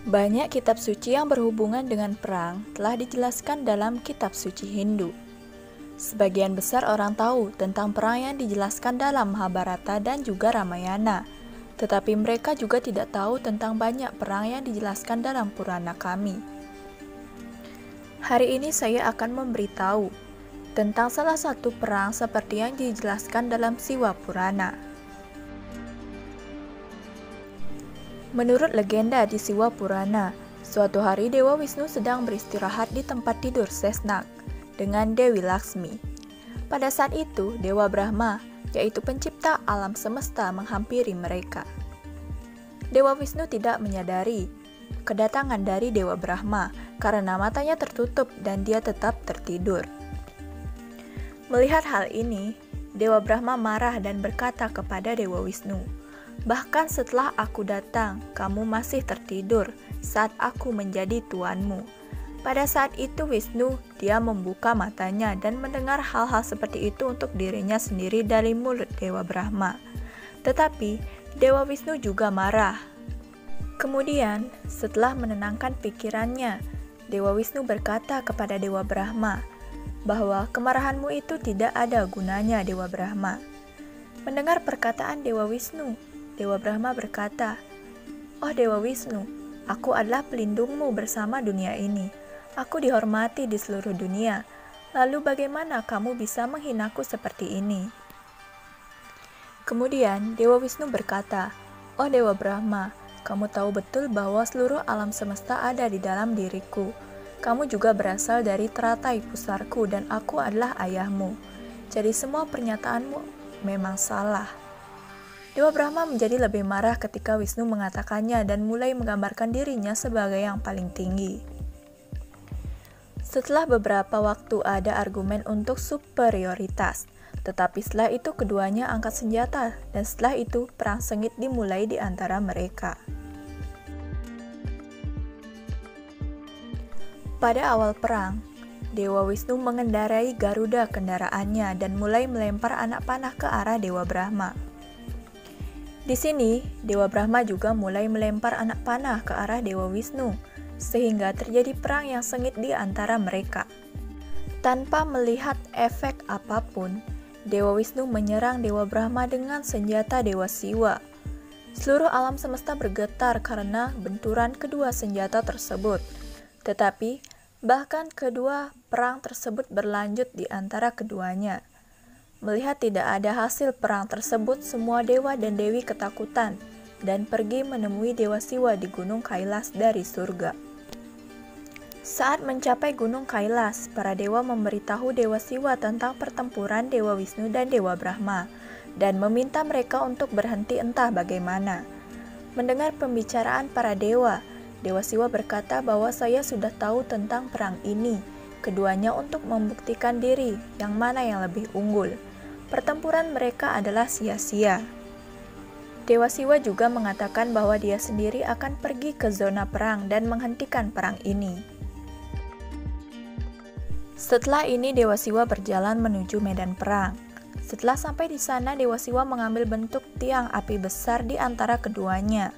Banyak kitab suci yang berhubungan dengan perang telah dijelaskan dalam kitab suci Hindu. Sebagian besar orang tahu tentang perang yang dijelaskan dalam Mahabharata dan juga Ramayana, tetapi mereka juga tidak tahu tentang banyak perang yang dijelaskan dalam Purana kami. Hari ini saya akan memberitahu tentang salah satu perang seperti yang dijelaskan dalam Siwa Purana. Menurut legenda di Siwa Purana, suatu hari Dewa Wisnu sedang beristirahat di tempat tidur Sesnak dengan Dewi Laksmi. Pada saat itu, Dewa Brahma, yaitu pencipta alam semesta, menghampiri mereka. Dewa Wisnu tidak menyadari kedatangan dari Dewa Brahma karena matanya tertutup dan dia tetap tertidur. Melihat hal ini, Dewa Brahma marah dan berkata kepada Dewa Wisnu, "Bahkan setelah aku datang, kamu masih tertidur saat aku menjadi tuanmu." Pada saat itu Wisnu, dia membuka matanya dan mendengar hal-hal seperti itu untuk dirinya sendiri dari mulut Dewa Brahma. Tetapi Dewa Wisnu juga marah. Kemudian, setelah menenangkan pikirannya, Dewa Wisnu berkata kepada Dewa Brahma bahwa kemarahanmu itu tidak ada gunanya, Dewa Brahma. Mendengar perkataan Dewa Wisnu, Dewa Brahma berkata, "Oh Dewa Wisnu, aku adalah pelindungmu bersama dunia ini. Aku dihormati di seluruh dunia. Lalu bagaimana kamu bisa menghinaku seperti ini?" Kemudian Dewa Wisnu berkata, "Oh Dewa Brahma, kamu tahu betul bahwa seluruh alam semesta ada di dalam diriku. Kamu juga berasal dari teratai pusarku dan aku adalah ayahmu. Jadi semua pernyataanmu memang salah." Dewa Brahma menjadi lebih marah ketika Wisnu mengatakannya dan mulai menggambarkan dirinya sebagai yang paling tinggi. Setelah beberapa waktu ada argumen untuk superioritas, tetapi setelah itu keduanya angkat senjata dan setelah itu perang sengit dimulai di antara mereka. Pada awal perang, Dewa Wisnu mengendarai Garuda kendaraannya dan mulai melempar anak panah ke arah Dewa Brahma. Di sini, Dewa Brahma juga mulai melempar anak panah ke arah Dewa Wisnu, sehingga terjadi perang yang sengit di antara mereka. Tanpa melihat efek apapun, Dewa Wisnu menyerang Dewa Brahma dengan senjata Dewa Siwa. Seluruh alam semesta bergetar karena benturan kedua senjata tersebut. Tetapi, bahkan kedua perang tersebut berlanjut di antara keduanya. Melihat tidak ada hasil perang tersebut, semua dewa dan dewi ketakutan dan pergi menemui Dewa Siwa di Gunung Kailas dari surga. Saat mencapai Gunung Kailas, para dewa memberitahu Dewa Siwa tentang pertempuran Dewa Wisnu dan Dewa Brahma dan meminta mereka untuk berhenti entah bagaimana. Mendengar pembicaraan para dewa, Dewa Siwa berkata bahwa saya sudah tahu tentang perang ini, keduanya untuk membuktikan diri yang mana yang lebih unggul. Pertempuran mereka adalah sia-sia. Dewa Siwa juga mengatakan bahwa dia sendiri akan pergi ke zona perang dan menghentikan perang ini. Setelah ini Dewa Siwa berjalan menuju medan perang. Setelah sampai di sana, Dewa Siwa mengambil bentuk tiang api besar di antara keduanya.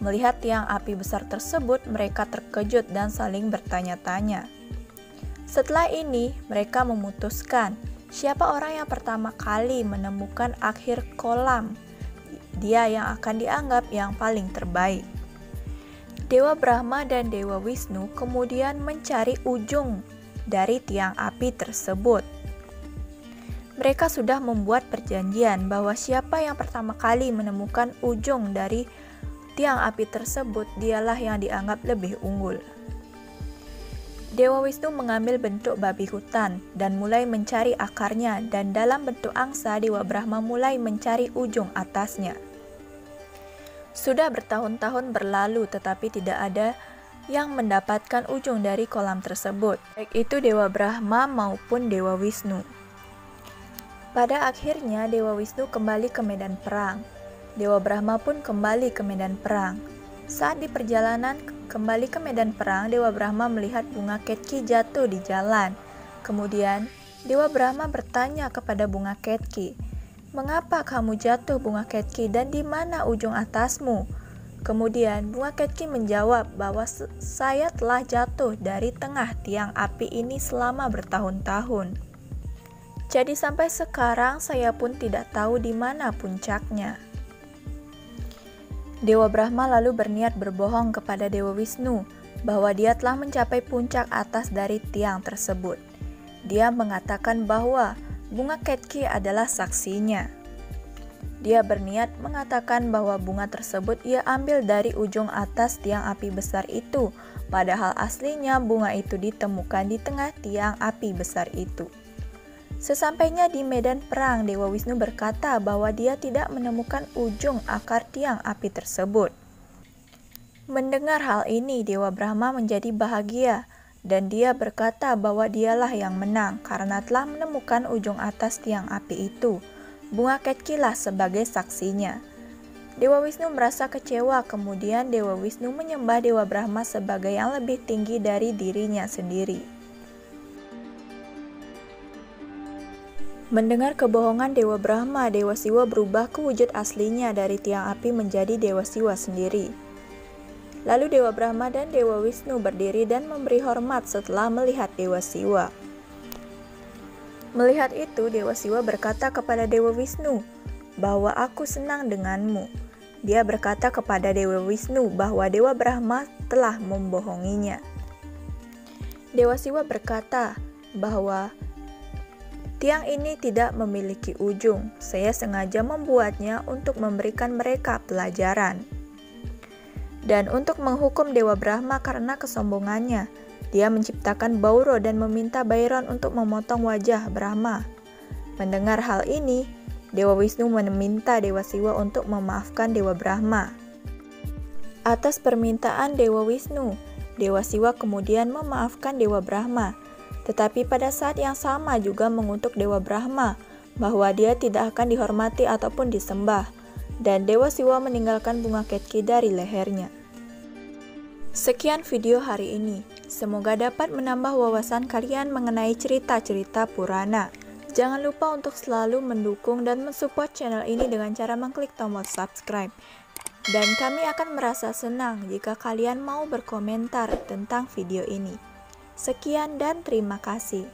Melihat tiang api besar tersebut, mereka terkejut dan saling bertanya-tanya. Setelah ini, mereka memutuskan siapa orang yang pertama kali menemukan akhir kolam, dia yang akan dianggap yang paling terbaik. Dewa Brahma dan Dewa Wisnu kemudian mencari ujung dari tiang api tersebut. Mereka sudah membuat perjanjian bahwa siapa yang pertama kali menemukan ujung dari tiang api tersebut, dialah yang dianggap lebih unggul. Dewa Wisnu mengambil bentuk babi hutan dan mulai mencari akarnya, dan dalam bentuk angsa Dewa Brahma mulai mencari ujung atasnya. Sudah bertahun-tahun berlalu tetapi tidak ada yang mendapatkan ujung dari kolam tersebut, baik itu Dewa Brahma maupun Dewa Wisnu. Pada akhirnya Dewa Wisnu kembali ke medan perang. Dewa Brahma pun kembali ke medan perang. Saat di perjalanan kembali ke medan perang, Dewa Brahma melihat bunga ketki jatuh di jalan. Kemudian, Dewa Brahma bertanya kepada bunga ketki, "Mengapa kamu jatuh bunga ketki dan di mana ujung atasmu?" Kemudian bunga Ketki menjawab bahwa saya telah jatuh dari tengah tiang api ini selama bertahun-tahun. Jadi sampai sekarang saya pun tidak tahu di mana puncaknya. Dewa Brahma lalu berniat berbohong kepada Dewa Wisnu bahwa dia telah mencapai puncak atas dari tiang tersebut. Dia mengatakan bahwa bunga Ketki adalah saksinya. Dia berniat mengatakan bahwa bunga tersebut ia ambil dari ujung atas tiang api besar itu, padahal aslinya bunga itu ditemukan di tengah tiang api besar itu. Sesampainya di medan perang, Dewa Wisnu berkata bahwa dia tidak menemukan ujung akar tiang api tersebut. Mendengar hal ini, Dewa Brahma menjadi bahagia, dan dia berkata bahwa dialah yang menang karena telah menemukan ujung atas tiang api itu. Bunga Ketki lah sebagai saksinya. Dewa Wisnu merasa kecewa, kemudian Dewa Wisnu menyembah Dewa Brahma sebagai yang lebih tinggi dari dirinya sendiri. Mendengar kebohongan Dewa Brahma, Dewa Siwa berubah ke wujud aslinya dari tiang api menjadi Dewa Siwa sendiri. Lalu Dewa Brahma dan Dewa Wisnu berdiri dan memberi hormat setelah melihat Dewa Siwa. Melihat itu, Dewa Siwa berkata kepada Dewa Wisnu bahwa aku senang denganmu. Dia berkata kepada Dewa Wisnu bahwa Dewa Brahma telah membohonginya. Dewa Siwa berkata bahwa tiang ini tidak memiliki ujung. Saya sengaja membuatnya untuk memberikan mereka pelajaran. Dan untuk menghukum Dewa Brahma karena kesombongannya, dia menciptakan Bauro dan meminta Bairon untuk memotong wajah Brahma. Mendengar hal ini, Dewa Wisnu meminta Dewa Siwa untuk memaafkan Dewa Brahma. Atas permintaan Dewa Wisnu, Dewa Siwa kemudian memaafkan Dewa Brahma. Tetapi pada saat yang sama juga mengutuk Dewa Brahma bahwa dia tidak akan dihormati ataupun disembah. Dan Dewa Siwa meninggalkan bunga Ketki dari lehernya. Sekian video hari ini. Semoga dapat menambah wawasan kalian mengenai cerita-cerita Purana. Jangan lupa untuk selalu mendukung dan mensupport channel ini dengan cara mengklik tombol subscribe. Dan kami akan merasa senang jika kalian mau berkomentar tentang video ini. Sekian dan terima kasih.